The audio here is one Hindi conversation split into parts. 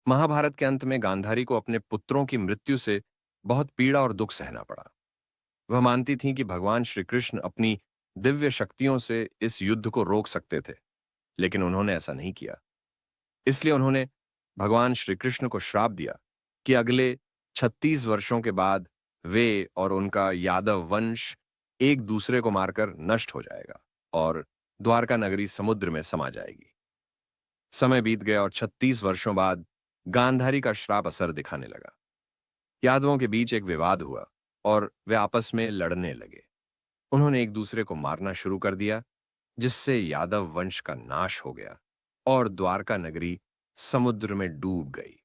महाभारत के अंत में गांधारी को अपने पुत्रों की मृत्यु से बहुत पीड़ा और दुख सहना पड़ा। वह मानती थीं कि भगवान श्री कृष्ण अपनी दिव्य शक्तियों से इस युद्ध को रोक सकते थे, लेकिन उन्होंने ऐसा नहीं किया। इसलिए उन्होंने भगवान श्री कृष्ण को श्राप दिया कि अगले 36 वर्षों के बाद वे और उनका यादव वंश एक दूसरे को मारकर नष्ट हो जाएगा और द्वारका नगरी समुद्र में समा जाएगी। समय बीत गया और 36 वर्षों बाद गांधारी का श्राप असर दिखाने लगा। यादवों के बीच एक विवाद हुआ और वे आपस में लड़ने लगे। उन्होंने एक दूसरे को मारना शुरू कर दिया, जिससे यादव वंश का नाश हो गया और द्वारका नगरी समुद्र में डूब गई।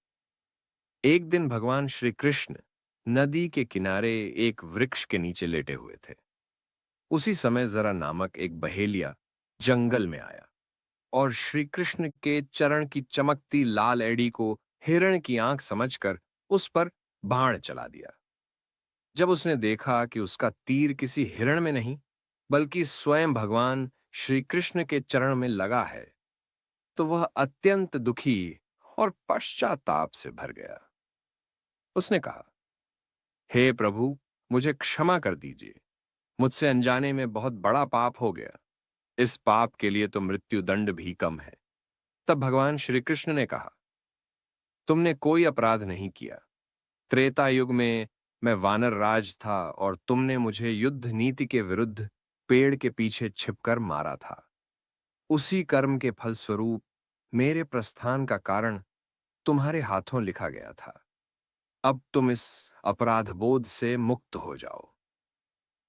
एक दिन भगवान श्री कृष्ण नदी के किनारे एक वृक्ष के नीचे लेटे हुए थे। उसी समय जरा नामक एक बहेलिया जंगल में आया और श्री कृष्ण के चरण की चमकती लाल एड़ी को हिरण की आंख समझकर उस पर बाण चला दिया। जब उसने देखा कि उसका तीर किसी हिरण में नहीं, बल्कि स्वयं भगवान श्री कृष्ण के चरण में लगा है, तो वह अत्यंत दुखी और पश्चाताप से भर गया। उसने कहा, हे प्रभु, मुझे क्षमा कर दीजिए। मुझसे अनजाने में बहुत बड़ा पाप हो गया। इस पाप के लिए तो मृत्यु दंड भी कम है। तब भगवान श्री कृष्ण ने कहा, तुमने कोई अपराध नहीं किया। त्रेता युग में मैं वानर राज था और तुमने मुझे युद्ध नीति के विरुद्ध पेड़ के पीछे छिपकर मारा था। उसी कर्म के फलस्वरूप मेरे प्रस्थान का कारण तुम्हारे हाथों लिखा गया था। अब तुम इस अपराध बोध से मुक्त हो जाओ।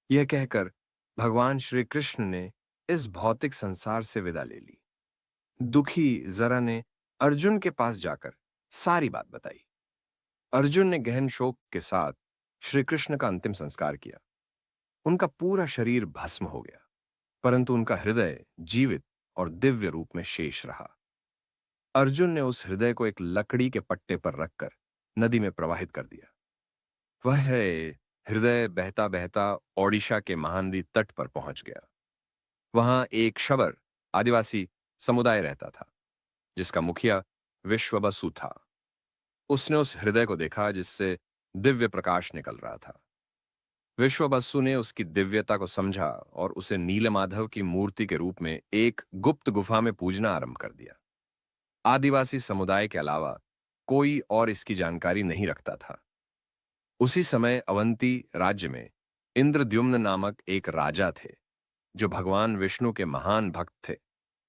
यह कहकर भगवान श्री कृष्ण ने इस भौतिक संसार से विदा ले ली। दुखी जरा ने अर्जुन के पास जाकर सारी बात बताई। अर्जुन ने गहन शोक के साथ श्री कृष्ण का अंतिम संस्कार किया। उनका पूरा शरीर भस्म हो गया, परंतु उनका हृदय जीवित और दिव्य रूप में शेष रहा। अर्जुन ने उस हृदय को एक लकड़ी के पट्टे पर रखकर नदी में प्रवाहित कर दिया। वह हृदय बहता बहता ओडिशा के महानदी तट पर पहुंच गया। वहां एक शबर आदिवासी समुदाय रहता था, जिसका मुखिया विश्वबसु था। उसने उस हृदय को देखा जिससे दिव्य प्रकाश निकल रहा था। विश्वबसु ने उसकी दिव्यता को समझा और उसे नीलमाधव की मूर्ति के रूप में एक गुप्त गुफा में पूजना आरंभ कर दिया। आदिवासी समुदाय के अलावा कोई और इसकी जानकारी नहीं रखता था। उसी समय अवंती राज्य में इंद्रद्युम्न नामक एक राजा थे, जो भगवान विष्णु के महान भक्त थे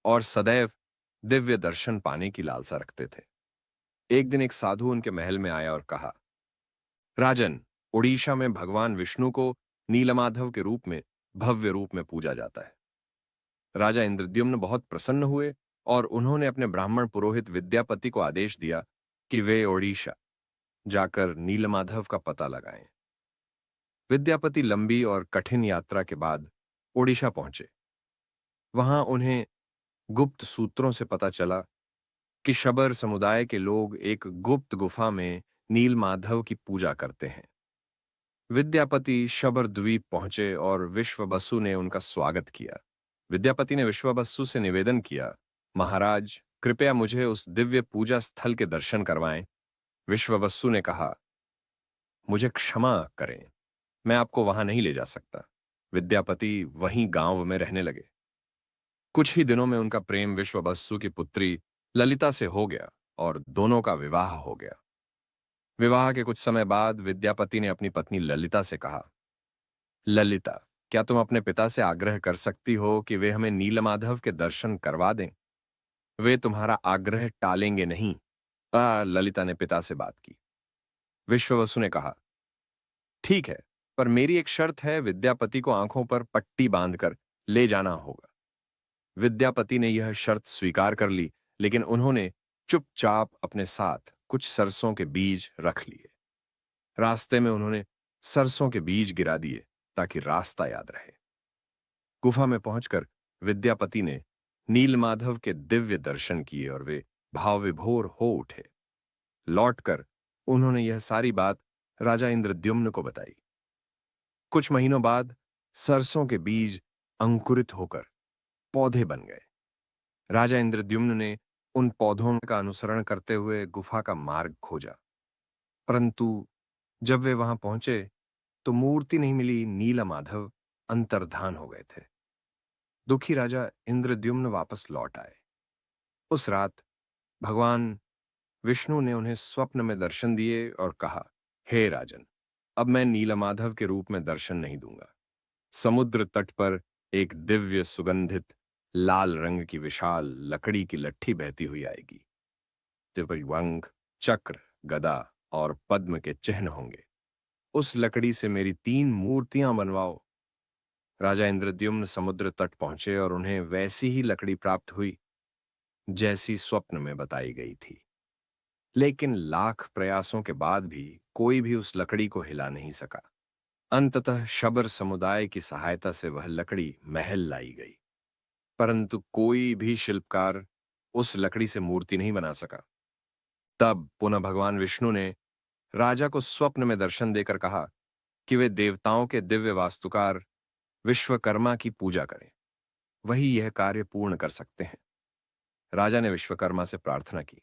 और सदैव दिव्य दर्शन पाने की लालसा रखते थे। एक दिन एक साधु उनके महल में आया और कहा, राजन, उड़ीसा में भगवान विष्णु को नीलमाधव के रूप में भव्य रूप में पूजा जाता है। राजा इंद्रद्युम्न बहुत प्रसन्न हुए और उन्होंने अपने ब्राह्मण पुरोहित विद्यापति को आदेश दिया कि वे ओडिशा जाकर नीलमाधव का पता लगाएं। विद्यापति लंबी और कठिन यात्रा के बाद ओडिशा पहुंचे। वहां उन्हें गुप्त सूत्रों से पता चला कि शबर समुदाय के लोग एक गुप्त गुफा में नीलमाधव की पूजा करते हैं। विद्यापति शबर द्वीप पहुंचे और विश्वबसु ने उनका स्वागत किया। विद्यापति ने विश्वबसु से निवेदन किया, महाराज, कृपया मुझे उस दिव्य पूजा स्थल के दर्शन करवाएं। विश्वबसु ने कहा, मुझे क्षमा करें, मैं आपको वहां नहीं ले जा सकता। विद्यापति वहीं गांव में रहने लगे। कुछ ही दिनों में उनका प्रेम विश्वबसु की पुत्री ललिता से हो गया और दोनों का विवाह हो गया। विवाह के कुछ समय बाद विद्यापति ने अपनी पत्नी ललिता से कहा, ललिता, क्या तुम अपने पिता से आग्रह कर सकती हो कि वे हमें नीलमाधव के दर्शन करवा दें? वे तुम्हारा आग्रह टालेंगे नहीं। ललिता ने पिता से बात की। विश्ववसु ने कहा, ठीक है, पर मेरी एक शर्त है, विद्यापति को आंखों पर पट्टी बांधकर ले जाना होगा। विद्यापति ने यह शर्त स्वीकार कर ली, लेकिन उन्होंने चुपचाप अपने साथ कुछ सरसों के बीज रख लिए। रास्ते में उन्होंने सरसों के बीज गिरा दिए ताकि रास्ता याद रहे। गुफा में पहुंचकर विद्यापति ने नीलमाधव के दिव्य दर्शन किए और वे भाव विभोर हो उठे। लौटकर उन्होंने यह सारी बात राजा इंद्रद्युम्न को बताई। कुछ महीनों बाद सरसों के बीज अंकुरित होकर पौधे बन गए। राजा इंद्रद्युम्न ने उन पौधों का अनुसरण करते हुए गुफा का मार्ग खोजा, परंतु जब वे वहां पहुंचे तो मूर्ति नहीं मिली। नीलमाधव अंतर्धान हो गए थे। दुखी राजा इंद्रद्युम्न वापस लौट आए। उस रात भगवान विष्णु ने उन्हें स्वप्न में दर्शन दिए और कहा, हे राजन, अब मैं नीलमाधव के रूप में दर्शन नहीं दूंगा। समुद्र तट पर एक दिव्य सुगंधित लाल रंग की विशाल लकड़ी की लट्ठी बहती हुई आएगी। दिव्यंग, चक्र, गदा और पद्म के चिन्ह होंगे। उस लकड़ी से मेरी 3 मूर्तियां बनवाओ। राजा इंद्रद्युम्न समुद्र तट पहुंचे और उन्हें वैसी ही लकड़ी प्राप्त हुई जैसी स्वप्न में बताई गई थी। लेकिन लाख प्रयासों के बाद भी कोई भी उस लकड़ी को हिला नहीं सका। अंततः शबर समुदाय की सहायता से वह लकड़ी महल लाई गई, परंतु कोई भी शिल्पकार उस लकड़ी से मूर्ति नहीं बना सका। तब पुनः भगवान विष्णु ने राजा को स्वप्न में दर्शन देकर कहा कि वे देवताओं के दिव्य वास्तुकार विश्वकर्मा की पूजा करें। वही यह कार्य पूर्ण कर सकते हैं। राजा ने विश्वकर्मा से प्रार्थना की।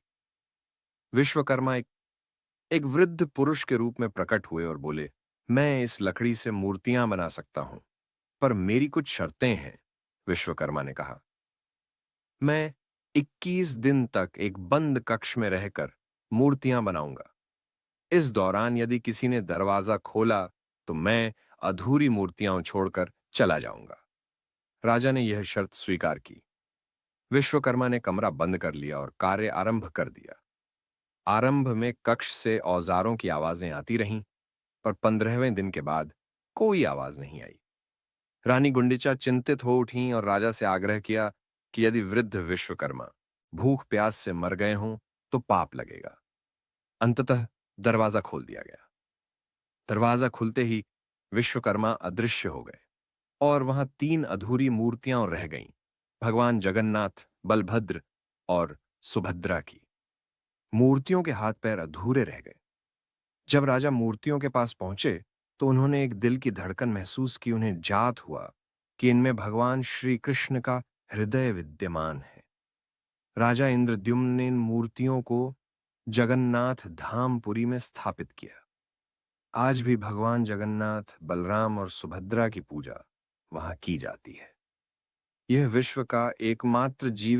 विश्वकर्मा एक वृद्ध पुरुष के रूप में प्रकट हुए और बोले, मैं इस लकड़ी से मूर्तियां बना सकता हूं, पर मेरी कुछ शर्तें हैं। विश्वकर्मा ने कहा, मैं 21 दिन तक एक बंद कक्ष में रहकर मूर्तियां बनाऊंगा। इस दौरान यदि किसी ने दरवाजा खोला तो मैं अधूरी मूर्तियां छोड़कर चला जाऊंगा। राजा ने यह शर्त स्वीकार की। विश्वकर्मा ने कमरा बंद कर लिया और कार्य आरंभ कर दिया। आरंभ में कक्ष से औजारों की आवाजें आती रहीं, पर 15वें दिन के बाद कोई आवाज नहीं आई। रानी गुंडिचा चिंतित हो उठीं और राजा से आग्रह किया कि यदि वृद्ध विश्वकर्मा भूख प्यास से मर गए हों तो पाप लगेगा। अंततः दरवाजा खोल दिया गया। दरवाजा खुलते ही विश्वकर्मा अदृश्य हो गए और वहां 3 अधूरी मूर्तियां रह गईं, भगवान जगन्नाथ, बलभद्र और सुभद्रा की। मूर्तियों के हाथ पैर अधूरे रह गए। जब राजा मूर्तियों के पास पहुंचे तो उन्होंने एक दिल की धड़कन महसूस की। उन्हें जात हुआ कि इनमें भगवान श्री कृष्ण का हृदय विद्यमान है। राजा इंद्रद्युम्न ने इन मूर्तियों को जगन्नाथ धामपुरी में स्थापित किया। आज भी भगवान जगन्नाथ, बलराम और सुभद्रा की पूजा वहां की जाती है। यह विश्व का एकमात्र जीवित